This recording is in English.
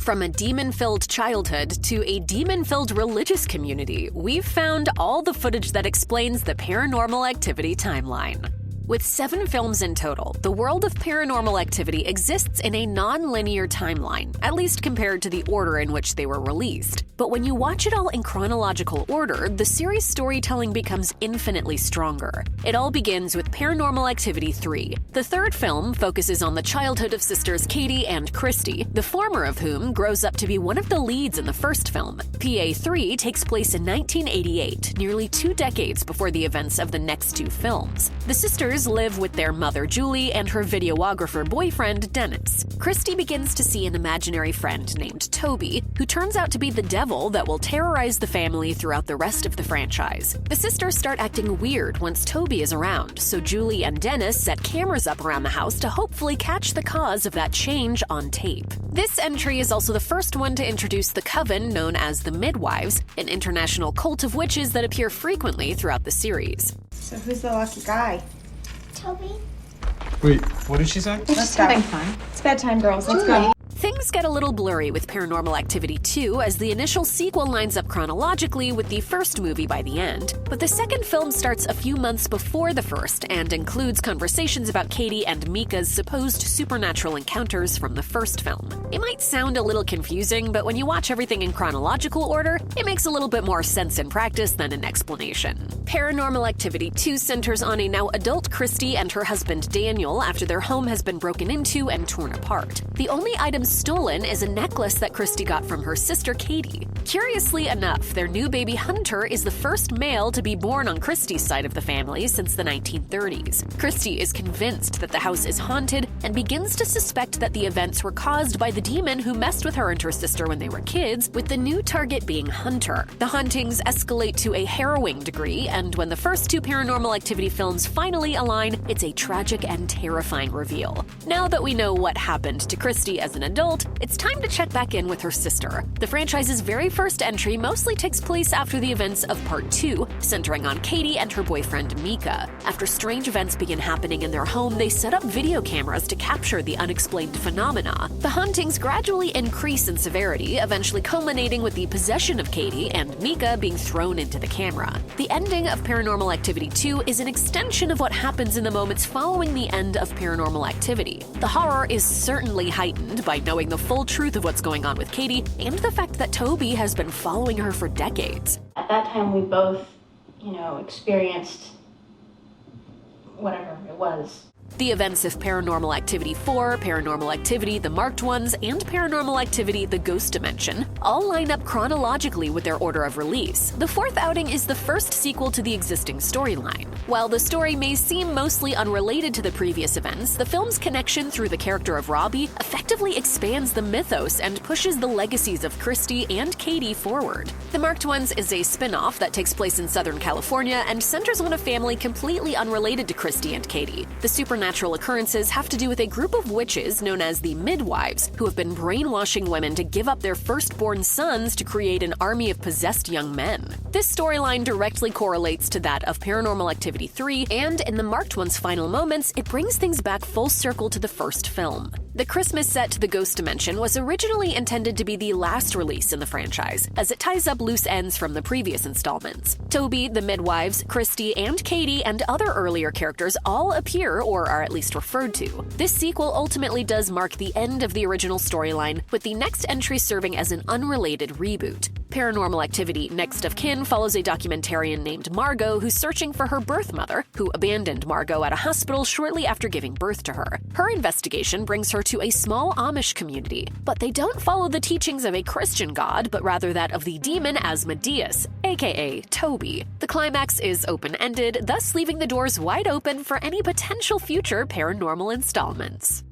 From a demon-filled childhood to a demon-filled religious community, we've found all the footage that explains the Paranormal Activity timeline. With 7 films in total, the world of Paranormal Activity exists in a non-linear timeline, at least compared to the order in which they were released. But when you watch it all in chronological order, the series' storytelling becomes infinitely stronger. It all begins with Paranormal Activity 3. The third film focuses on the childhood of sisters Katie and Christy, the former of whom grows up to be one of the leads in the first film. PA3 takes place in 1988, nearly 2 decades before the events of the next 2 films. The sisters live with their mother Julie and her videographer boyfriend Dennis. Christy begins to see an imaginary friend named Toby, who turns out to be the devil that will terrorize the family throughout the rest of the franchise. The sisters start acting weird once Toby is around, so Julie and Dennis set cameras up around the house to hopefully catch the cause of that change on tape. This entry is also the first one to introduce the coven known as the Midwives, an international cult of witches that appear frequently throughout the series. So who's the lucky guy? Toby. Wait, what did she say? Let's go. It's bedtime, girls. Let's go. Things get a little blurry with Paranormal Activity 2 as the initial sequel lines up chronologically with the first movie by the end, but the second film starts a few months before the first and includes conversations about Katie and Mika's supposed supernatural encounters from the first film. It might sound a little confusing, but when you watch everything in chronological order, it makes a little bit more sense in practice than in explanation. Paranormal Activity 2 centers on a now adult Christy and her husband Daniel after their home has been broken into and torn apart. The only items stolen is a necklace that Christy got from her sister Katie. Curiously enough, their new baby Hunter is the first male to be born on Christy's side of the family since the 1930s. Christy is convinced that the house is haunted and begins to suspect that the events were caused by the demon who messed with her and her sister when they were kids, with the new target being Hunter. The hauntings escalate to a harrowing degree, and when the first 2 Paranormal Activity films finally align, it's a tragic and terrifying reveal. Now that we know what happened to Christy as an adult, it's time to check back in with her sister. The franchise's very first entry mostly takes place after the events of Part 2, centering on Katie and her boyfriend Mika. After strange events begin happening in their home, they set up video cameras to capture the unexplained phenomena. The hauntings gradually increase in severity, eventually culminating with the possession of Katie and Mika being thrown into the camera. The ending of Paranormal Activity 2 is an extension of what happens in the moments following the end of Paranormal Activity. The horror is certainly heightened by knowing the full truth of what's going on with Katie and the fact that Toby has been following her for decades. At that time, we both, experienced whatever it was. The events of Paranormal Activity 4, Paranormal Activity The Marked Ones, and Paranormal Activity The Ghost Dimension all line up chronologically with their order of release. The 4th outing is the first sequel to the existing storyline. While the story may seem mostly unrelated to the previous events, the film's connection through the character of Robbie effectively expands the mythos and pushes the legacies of Christy and Katie forward. The Marked Ones is a spin-off that takes place in Southern California and centers on a family completely unrelated to Christy and Katie. The supernatural occurrences have to do with a group of witches known as the Midwives, who have been brainwashing women to give up their firstborn sons to create an army of possessed young men. This storyline directly correlates to that of Paranormal Activity 3, and in the Marked One's final moments, it brings things back full circle to the first film. The Christmas set to The Ghost Dimension was originally intended to be the last release in the franchise, as it ties up loose ends from the previous installments. Toby, the Midwives, Christy, and Katie, and other earlier characters all appear or are at least referred to. This sequel ultimately does mark the end of the original storyline, with the next entry serving as an unrelated reboot. Paranormal Activity Next of Kin follows a documentarian named Margot who's searching for her birth mother, who abandoned Margot at a hospital shortly after giving birth to her. Her investigation brings her to a small Amish community, but they don't follow the teachings of a Christian god, but rather that of the demon Asmodeus, aka Toby. The climax is open-ended, thus leaving the doors wide open for any potential future paranormal installments.